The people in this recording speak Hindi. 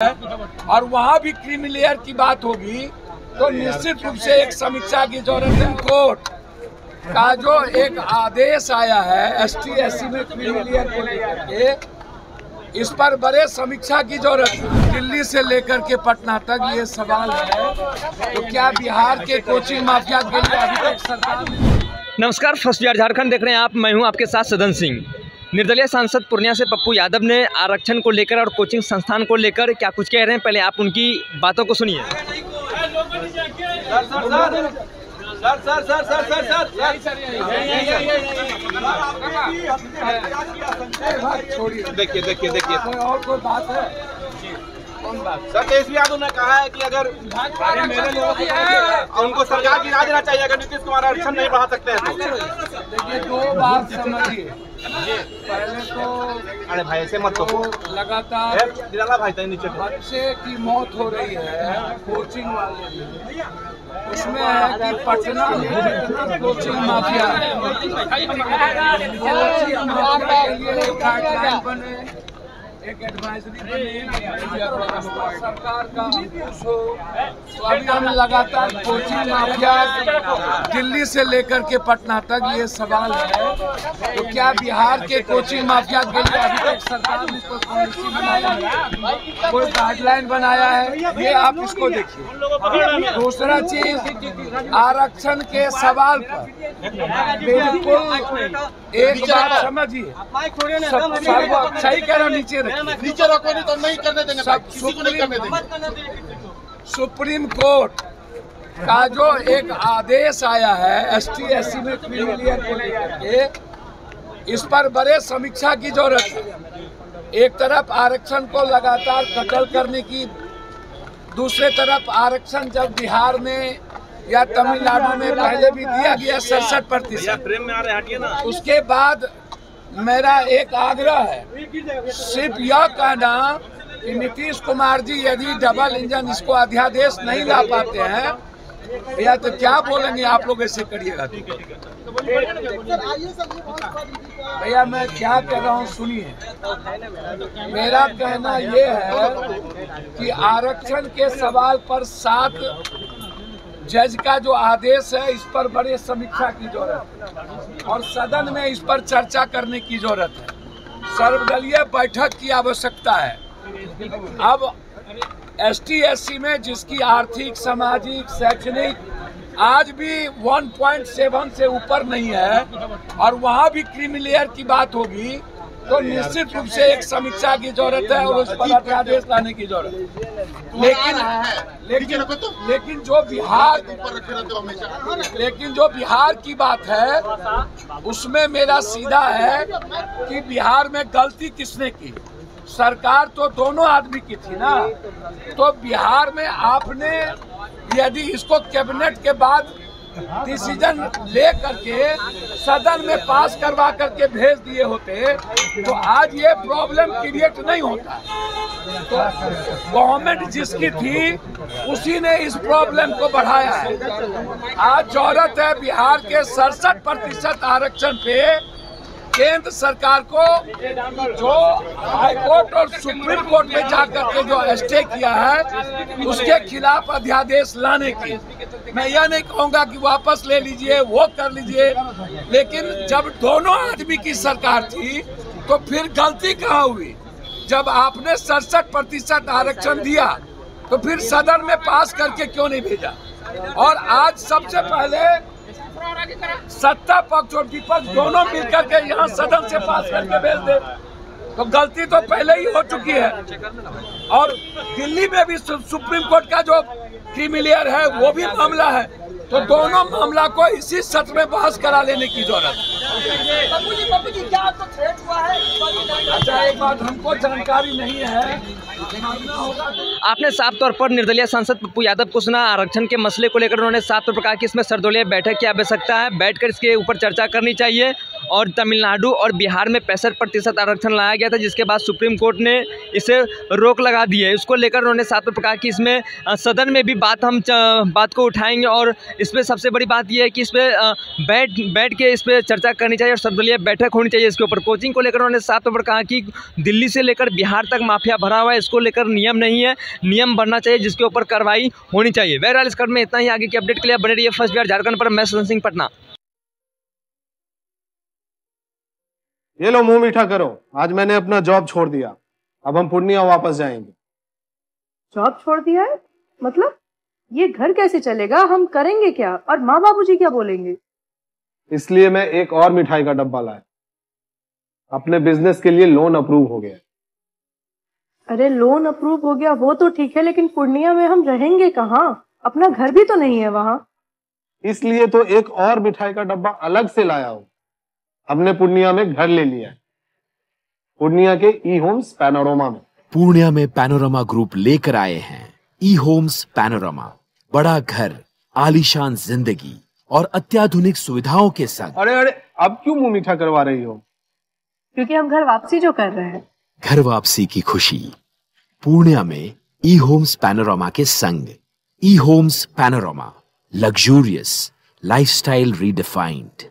और वहाँ भी क्रीमी लेयर की बात होगी तो निश्चित रूप से एक समीक्षा की जरूरत है। कोर्ट का जो एक आदेश आया है ST/SC में क्रीमी लेयर को लेकर के, इस पर बड़े समीक्षा की जरूरत है। दिल्ली से लेकर के पटना तक ये सवाल है तो क्या बिहार के कोचिंग माफिया के लिए अभी तक सरकार। नमस्कार, फर्स्ट बिहार झारखंड देख रहे हैं आप। मैं हूं आपके साथ सदन सिंह। निर्दलीय सांसद पूर्णिया से पप्पू यादव ने आरक्षण को लेकर और कोचिंग संस्थान को लेकर क्या कुछ कह रहे हैं, पहले आप उनकी बातों को सुनिए। देखिए और कोई बात है? सर, तेजस्वी यादव ने कहा है कि अगर उनको सरकार की राय देना चाहिए, अगर नीतीश कुमार आरक्षण नहीं बढ़ा सकते हैं तो। देखिए, दो बात समझिए। पहले तो अरे भाई ऐसे मत कहो, लगातार निराला भाई तक नीचे बच्चे की मौत हो रही है कोचिंग वाले में। उसमें है कि पटना में जितना कोचिंग माफिया है, एक गाइडलाइन बने, एक एडवाइजरी बने, सरकार का अंकुश हो। तो अभी हम लगातार कोचिंग माफिया दिल्ली से लेकर के पटना तक ये सवाल है तो क्या बिहार के कोचिंग माफिया के लिए अभी तक सरकार ने कोई पॉलिसी बनाया है, कोई गाइडलाइन बनाया है? ये आप इसको देखिए। दूसरा चीज, आरक्षण के सवाल पर बिल्कुल एक बात समझिए, सही कह रहा, नीचे रखो, नहीं तो नहीं करने देंगे, किसी को नहीं करने देंगे। सुप्रीम कोर्ट का जो एक आदेश आया है ST/SC में क्रीमी लेयर को लेकर के, इस पर बड़े समीक्षा की जरूरत है। एक तरफ आरक्षण को लगातार कतल करने की, दूसरे तरफ आरक्षण जब बिहार में या तमिलनाडु में पहले भी दिया गया 67%, उसके बाद मेरा एक आग्रह है, सिर्फ यह कहना कि नीतीश कुमार जी यदि डबल इंजन इसको अध्यादेश नहीं ला पाते हैं या तो क्या बोलेंगे आप लोग, ऐसे करिएगा तो। भैया मैं क्या कह रहा हूँ सुनिए। मेरा कहना ये है कि आरक्षण के सवाल पर 7 जज का जो आदेश है, इस पर बड़े समीक्षा की जरूरत है और सदन में इस पर चर्चा करने की जरूरत है। सर्वदलीय बैठक की आवश्यकता है। अब ST/SC में जिसकी आर्थिक, सामाजिक, शैक्षणिक आज भी 1.7 से ऊपर नहीं है और वहाँ भी क्रीमी लेयर की बात होगी तो निश्चित रूप से एक समीक्षा की जरूरत है और उस पर अध्यादेश लाने की जरूरत है। लेकिन जो बिहार की बात है उसमें मेरा सीधा है कि बिहार में गलती किसने की? सरकार तो दोनों आदमी की थी ना। तो बिहार में आपने यदि इसको कैबिनेट के बाद डिसीजन ले करके सदन में पास करवा करके भेज दिए होते तो आज ये प्रॉब्लम क्रिएट नहीं होता। तो गवर्नमेंट जिसकी थी उसी ने इस प्रॉब्लम को बढ़ाया है। आज जरूरत है बिहार के 67% आरक्षण पे केंद्र सरकार को, जो हाईकोर्ट और सुप्रीम कोर्ट में जाकर के जो स्टे किया है, उसके खिलाफ अध्यादेश लाने की। मैं यह नहीं कहूँगा कि वापस ले लीजिए, वो कर लीजिए, लेकिन जब दोनों आदमी की सरकार थी तो फिर गलती कहाँ हुई? जब आपने 67% आरक्षण दिया तो फिर सदन में पास करके क्यों नहीं भेजा? और आज सबसे पहले सत्ता पक्ष और विपक्ष दोनों मिलकर के यहाँ सदन से पास करके भेज दे तो गलती तो पहले ही हो चुकी है। और दिल्ली में भी सुप्रीम कोर्ट का जो क्रीमी लेयर है वो भी मामला है, तो दोनों मामला को इसी सत्र में बहस करा लेने की जरूरत है। अच्छा, एक बात हमको जानकारी नहीं है, आपने साफ तौर पर निर्दलीय सांसद पप्पू यादव को सुना। आरक्षण के मसले को लेकर उन्होंने साफ तौर पर कहा कि इसमें सर्वदलीय बैठक की आवश्यकता है, बैठकर इसके ऊपर चर्चा करनी चाहिए। और तमिलनाडु और बिहार में 65% आरक्षण लाया गया था, जिसके बाद सुप्रीम कोर्ट ने इसे रोक लगा दी है। इसको लेकर उन्होंने साफ तौर पर कहा कि इसमें सदन में भी बात को उठाएंगे और इस पर सबसे बड़ी बात यह है कि इस पर बैठ के इस पर चर्चा करनी चाहिए और सर्वदलीय बैठक होनी चाहिए इसके ऊपर। कोचिंग को लेकर उन्होंने साफ तौर पर कहा कि दिल्ली से लेकर बिहार तक माफिया भरा हुआ है, इसको लेकर नियम नहीं है, नियम बनना चाहिए जिसके ऊपर कार्रवाई होनी चाहिए। बहरहाल इस क्रम में इतना ही। आगे की अपडेट के लिए बने रहिए फर्स्ट बिहार झारखंड पर। मैं संजय सिंह, पटना। ये लो मुंह मीठा करो, आज मैंने अपना जॉब छोड़ दिया, अब हम पूर्णिया वापस जाएंगे। जॉब छोड़ दिया है मतलब? ये घर कैसे चलेगा, हम करेंगे क्या और माँ बाबूजी क्या बोलेंगे? इसलिए मैं एक और मिठाई का डब्बा लाया, अपने बिजनेस के लिए लोन अप्रूव हो गया। अरे लोन अप्रूव हो गया वो तो ठीक है, लेकिन पूर्णिया में हम रहेंगे कहाँ? अपना घर भी तो नहीं है वहाँ। इसलिए तो एक और मिठाई का डब्बा अलग से लाया हूँ। हमने पूर्णिया में घर ले लिया है, पूर्णिया के ई होम्स पैनोरमा में। पूर्णिया में पैनोरमा ग्रुप लेकर आए हैं ई होम्स पैनोरमा। बड़ा घर, आलीशान जिंदगी और अत्याधुनिक सुविधाओं के संग। अरे अरे, अब क्यों मुंह मीठा करवा रही हो? क्योंकि हम घर वापसी जो कर रहे हैं। घर वापसी की खुशी पूर्णिया में ई होम्स पैनोरमा के संग। E homes panorama, luxurious lifestyle redefined.